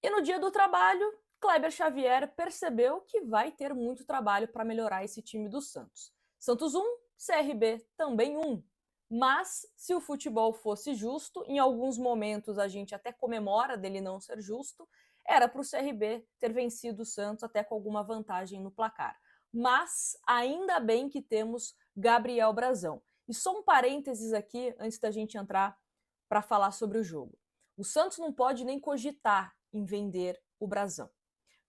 E no dia do trabalho, Kleber Xavier percebeu que vai ter muito trabalho para melhorar esse time do Santos. Santos 1, CRB também 1. Mas, se o futebol fosse justo, em alguns momentos a gente até comemora dele não ser justo, era para o CRB ter vencido o Santos até com alguma vantagem no placar. Mas, ainda bem que temos Gabriel Brazão. E só um parênteses aqui, antes da gente entrar para falar sobre o jogo. O Santos não pode nem cogitar em vender o Brazão.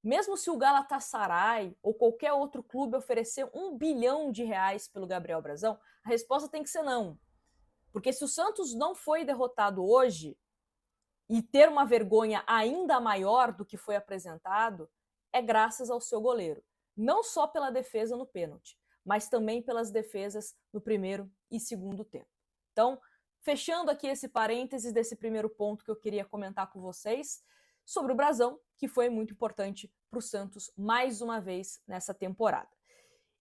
Mesmo se o Galatasaray ou qualquer outro clube oferecer R$ 1 bilhão pelo Gabriel Brazão, a resposta tem que ser não. Porque se o Santos não foi derrotado hoje e ter uma vergonha ainda maior do que foi apresentado, é graças ao seu goleiro. Não só pela defesa no pênalti, mas também pelas defesas no primeiro e segundo tempo. Então, fechando aqui esse parênteses desse primeiro ponto que eu queria comentar com vocês, sobre o Brazão, que foi muito importante para o Santos mais uma vez nessa temporada.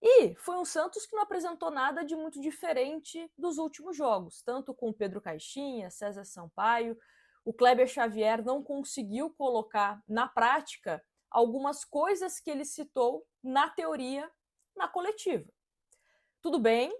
E foi um Santos que não apresentou nada de muito diferente dos últimos jogos, tanto com o Pedro Caixinha, César Sampaio. O Kleber Xavier não conseguiu colocar na prática algumas coisas que ele citou na teoria, na coletiva. Tudo bem,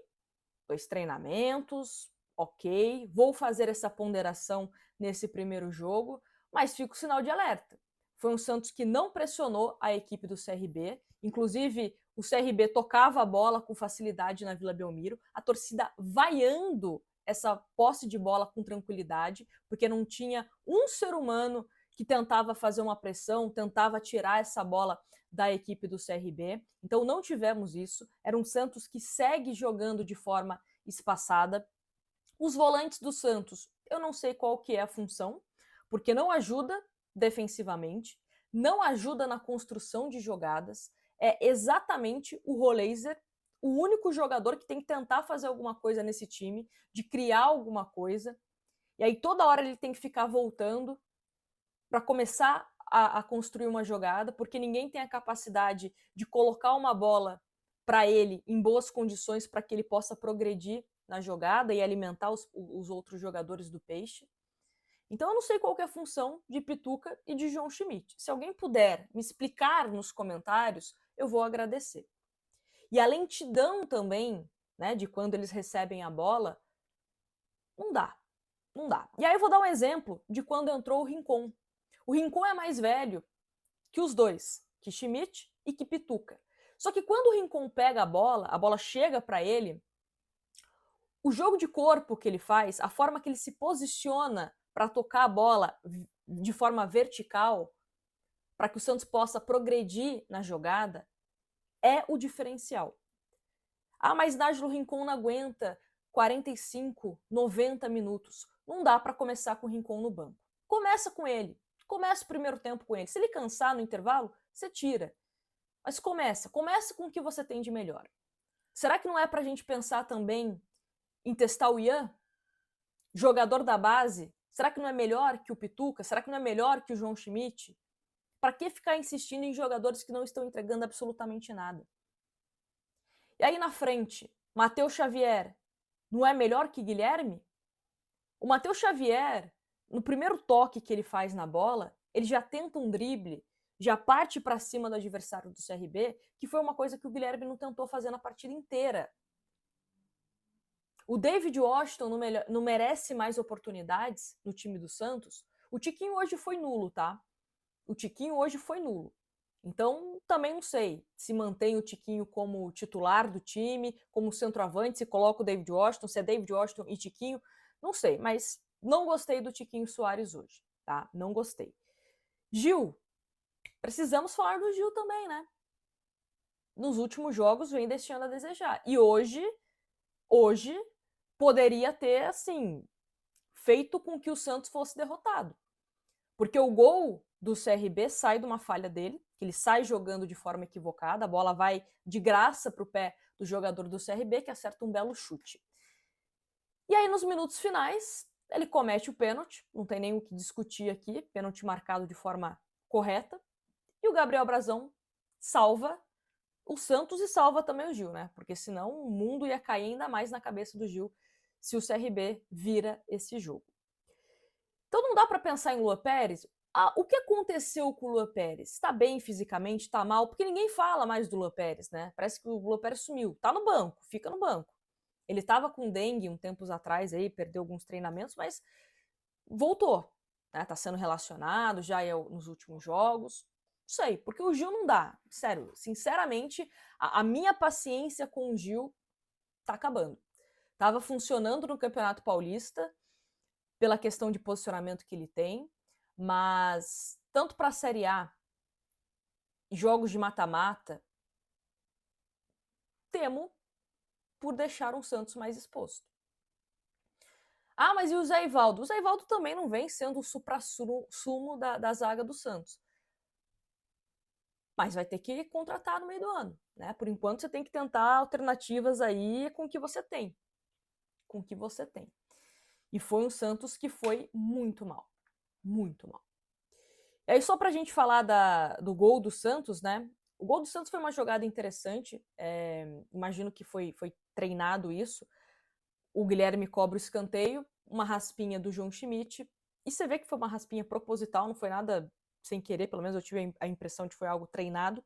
2 treinamentos, ok, vou fazer essa ponderação nesse primeiro jogo, mas fica o sinal de alerta. Foi um Santos que não pressionou a equipe do CRB, inclusive o CRB tocava a bola com facilidade na Vila Belmiro, a torcida vaiando essa posse de bola com tranquilidade, porque não tinha um ser humano que tentava fazer uma pressão, tentava tirar essa bola da equipe do CRB. Então não tivemos isso. Era um Santos que segue jogando de forma espaçada. Os volantes do Santos, eu não sei qual que é a função, porque não ajuda defensivamente, não ajuda na construção de jogadas. É exatamente o Roleiser, o único jogador que tem que tentar fazer alguma coisa nesse time, de criar alguma coisa. E aí toda hora ele tem que ficar voltando para começar a construir uma jogada, porque ninguém tem a capacidade de colocar uma bola para ele em boas condições para que ele possa progredir na jogada e alimentar os outros jogadores do Peixe. Então eu não sei qual que é a função de Pituca e de João Schmidt. Se alguém puder me explicar nos comentários, eu vou agradecer. E a lentidão também, né, de quando eles recebem a bola, não dá. Não dá. E aí eu vou dar um exemplo de quando entrou o Rincon. O Rincon é mais velho que os dois, que Schmidt e que Pituca. Só que quando o Rincon pega a bola chega para ele, o jogo de corpo que ele faz, a forma que ele se posiciona para tocar a bola de forma vertical, para que o Santos possa progredir na jogada, é o diferencial. Ah, mas Nájilo Rincon não aguenta 45, 90 minutos. Não dá para começar com o Rincon no banco. Começa com ele. Começa o primeiro tempo com ele. Se ele cansar no intervalo, você tira. Mas começa com o que você tem de melhor. Será que não é para a gente pensar também em testar o Ian? Jogador da base? Será que não é melhor que o Pituca? Será que não é melhor que o João Schmidt? Para que ficar insistindo em jogadores que não estão entregando absolutamente nada? E aí na frente, Matheus Xavier não é melhor que Guilherme? O Matheus Xavier, no primeiro toque que ele faz na bola, ele já tenta um drible, já parte para cima do adversário do CRB, que foi uma coisa que o Guilherme não tentou fazer na partida inteira. O David Washington não merece mais oportunidades no time do Santos? O Tiquinho hoje foi nulo, tá? O Tiquinho hoje foi nulo. Então, também não sei se mantém o Tiquinho como titular do time, como centroavante, se coloca o David Washington, se é David Washington e Tiquinho, não sei, mas não gostei do Tiquinho Soares hoje, tá? Não gostei. Gil, precisamos falar do Gil também, né? Nos últimos jogos vem deixando a desejar. E hoje poderia ter, assim, feito com que o Santos fosse derrotado. Porque o gol do CRB sai de uma falha dele, que ele sai jogando de forma equivocada, a bola vai de graça para o pé do jogador do CRB, que acerta um belo chute. E aí, nos minutos finais, ele comete o pênalti, não tem nem o que discutir aqui, pênalti marcado de forma correta, e o Gabriel Brazão salva o Santos e salva também o Gil, né? Porque senão o mundo ia cair ainda mais na cabeça do Gil se o CRB vira esse jogo. Então não dá para pensar em Lua Pérez. O que aconteceu com o Luan Pérez? Está bem fisicamente? Está mal? Porque ninguém fala mais do Luan Pérez, né? Parece que o Luan Pérez sumiu. Tá no banco, fica no banco. Ele estava com dengue um tempos atrás aí, perdeu alguns treinamentos, mas voltou. Né? Tá sendo relacionado já nos últimos jogos. Não sei, porque o Gil não dá. Sério, sinceramente, a minha paciência com o Gil tá acabando. Tava funcionando no Campeonato Paulista, pela questão de posicionamento que ele tem, mas tanto para a Série A, jogos de mata-mata, temo por deixar um Santos mais exposto. Ah, mas e o Zé Ivaldo? O Zé Ivaldo também não vem sendo o supra-sumo da zaga do Santos. Mas vai ter que contratar no meio do ano, né? Por enquanto você tem que tentar alternativas aí com o que você tem. Com o que você tem. E foi um Santos que foi muito mal. Muito mal. E aí, só pra gente falar do gol do Santos, né? O gol do Santos foi uma jogada interessante. Imagino que foi treinado isso. O Guilherme cobra o escanteio, uma raspinha do João Schmidt. E você vê que foi uma raspinha proposital, não foi nada sem querer, pelo menos eu tive a impressão de que foi algo treinado.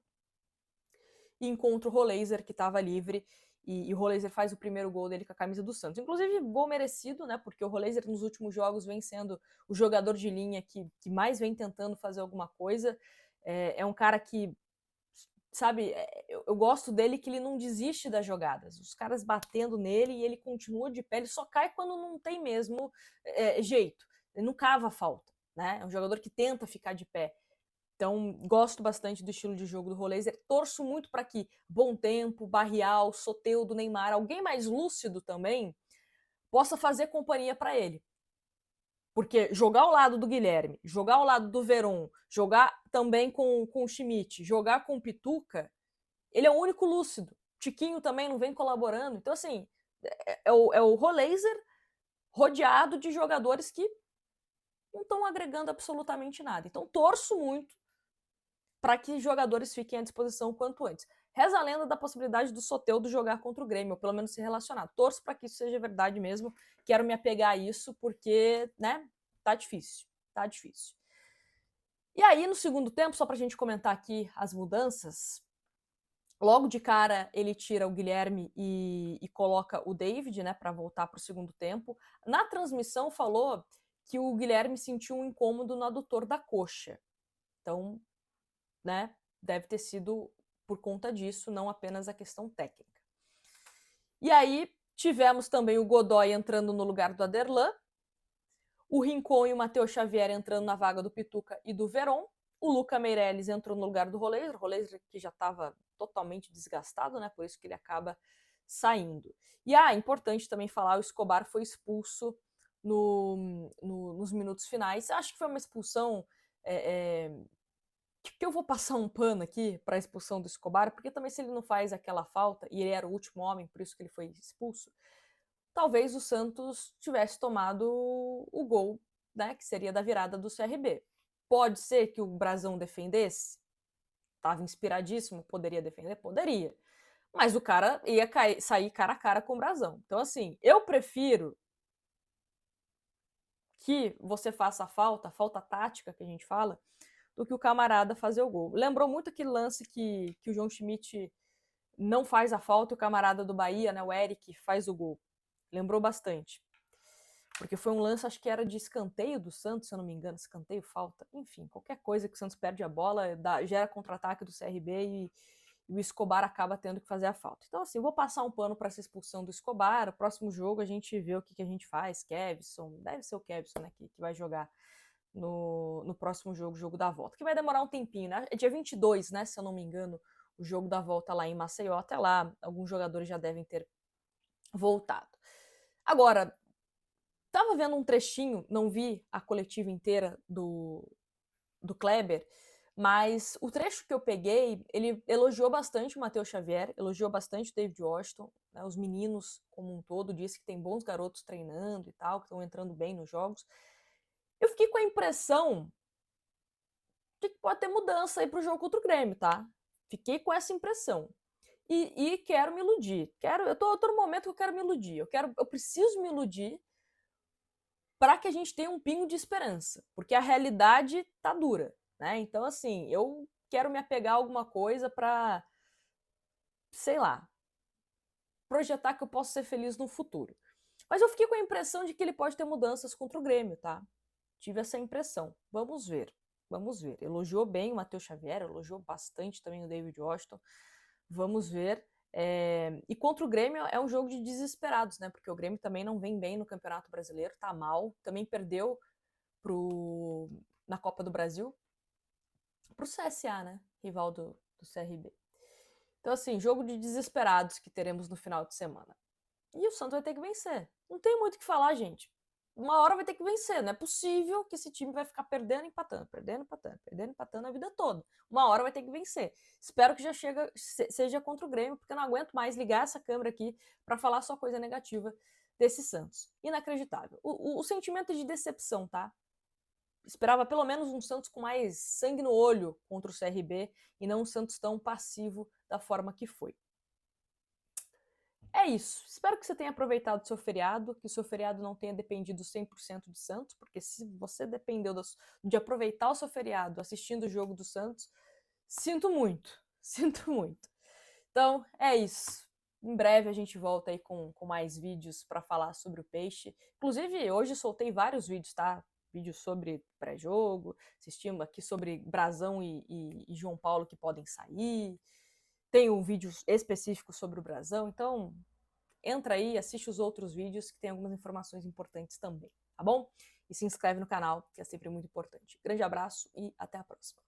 E encontra o Roleiser, que estava livre. E o Roleiser faz o primeiro gol dele com a camisa do Santos. Inclusive, gol merecido, né? Porque o Roleiser nos últimos jogos vem sendo o jogador de linha que mais vem tentando fazer alguma coisa. É um cara que, sabe, eu gosto dele que ele não desiste das jogadas. Os caras batendo nele e ele continua de pé. Ele só cai quando não tem mesmo jeito. Ele não cava a falta, né? É um jogador que tenta ficar de pé. Então, gosto bastante do estilo de jogo do Roleiser. Torço muito para que Bom Tempo, Barrial, Soteldo, Neymar, alguém mais lúcido também, possa fazer companhia para ele. Porque jogar ao lado do Guilherme, jogar ao lado do Veron, jogar também com o Schmidt, jogar com o Pituca, ele é o único lúcido. Tiquinho também não vem colaborando. Então, assim, é o Roleiser rodeado de jogadores que não estão agregando absolutamente nada. Então, torço muito para que jogadores fiquem à disposição o quanto antes. Reza a lenda da possibilidade do Soteldo jogar contra o Grêmio, ou pelo menos se relacionar. Torço para que isso seja verdade mesmo. Quero me apegar a isso, porque, né, tá difícil. Tá difícil. E aí, no segundo tempo, só para a gente comentar aqui as mudanças, logo de cara ele tira o Guilherme e coloca o David, né, para voltar para o segundo tempo. Na transmissão falou que o Guilherme sentiu um incômodo no adutor da coxa. Então, né, deve ter sido por conta disso, não apenas a questão técnica. E aí tivemos também o Godoy entrando no lugar do Aderlan, o Rincon e o Matheus Xavier entrando na vaga do Pituca e do Veron, o Luca Meirelles entrou no lugar do Roleiser que já estava totalmente desgastado, né, por isso que ele acaba saindo. E importante também falar, o Escobar foi expulso nos minutos finais. Acho que foi uma expulsão que eu vou passar um pano aqui para a expulsão do Escobar, porque também se ele não faz aquela falta, e ele era o último homem, por isso que ele foi expulso, talvez o Santos tivesse tomado o gol, né, que seria da virada do CRB. Pode ser que o Brasão defendesse? Estava inspiradíssimo, poderia defender? Poderia. Mas o cara ia sair cara a cara com o Brasão. Então, assim, eu prefiro que você faça a falta tática que a gente fala, do que o camarada fazer o gol. Lembrou muito aquele lance que o João Schmidt não faz a falta e o camarada do Bahia, né, o Eric, faz o gol. Lembrou bastante. Porque foi um lance, acho que era de escanteio do Santos, se eu não me engano, escanteio, falta. Enfim, qualquer coisa que o Santos perde a bola, gera contra-ataque do CRB e o Escobar acaba tendo que fazer a falta. Então, assim, eu vou passar um pano para essa expulsão do Escobar. O próximo jogo a gente vê o que a gente faz. Kevson, deve ser o Kevson, né, que vai jogar no próximo jogo da volta, que vai demorar um tempinho, né? É dia 22, né, se eu não me engano, o jogo da volta lá em Maceió. Até lá, alguns jogadores já devem ter voltado. Agora, tava vendo um trechinho, não vi a coletiva inteira do Kleber, mas o trecho que eu peguei, ele elogiou bastante o Matheus Xavier, elogiou bastante o David Washington, né, os meninos como um todo, disse que tem bons garotos treinando e tal, que estão entrando bem nos jogos. Eu fiquei com a impressão de que pode ter mudança aí pro jogo contra o Grêmio, tá? Fiquei com essa impressão. E quero me iludir. Eu tô no momento que eu quero me iludir. Eu preciso me iludir, para que a gente tenha um pingo de esperança, porque a realidade tá dura, né? Então, assim, eu quero me apegar a alguma coisa para, sei lá, projetar que eu posso ser feliz no futuro. Mas eu fiquei com a impressão de que ele pode ter mudanças contra o Grêmio, tá? Tive essa impressão. Vamos ver. Vamos ver. Elogiou bem o Matheus Xavier, elogiou bastante também o David Washington. Vamos ver. E contra o Grêmio é um jogo de desesperados, né? Porque o Grêmio também não vem bem no Campeonato Brasileiro, tá mal. Também perdeu na Copa do Brasil pro CSA, né? Rival do CRB. Então, assim, jogo de desesperados que teremos no final de semana. E o Santos vai ter que vencer. Não tem muito o que falar, gente. Uma hora vai ter que vencer. Não é possível que esse time vai ficar perdendo, empatando, perdendo, empatando, perdendo, empatando a vida toda. Uma hora vai ter que vencer. Espero que já seja contra o Grêmio, porque eu não aguento mais ligar essa câmera aqui para falar só coisa negativa desse Santos. Inacreditável. O sentimento de decepção, tá? Esperava pelo menos um Santos com mais sangue no olho contra o CRB e não um Santos tão passivo da forma que foi. É isso. Espero que você tenha aproveitado o seu feriado, que o seu feriado não tenha dependido 100% de Santos, porque se você dependeu de aproveitar o seu feriado assistindo o jogo do Santos, sinto muito, sinto muito. Então, é isso. Em breve a gente volta aí com mais vídeos para falar sobre o Peixe. Inclusive, hoje soltei vários vídeos, tá? Vídeos sobre pré-jogo, assistimos aqui sobre Brasão e João Paulo que podem sair. Tem um vídeo específico sobre o Brasão, então entra aí, assiste os outros vídeos que tem algumas informações importantes também, tá bom? E se inscreve no canal, que é sempre muito importante. Grande abraço e até a próxima.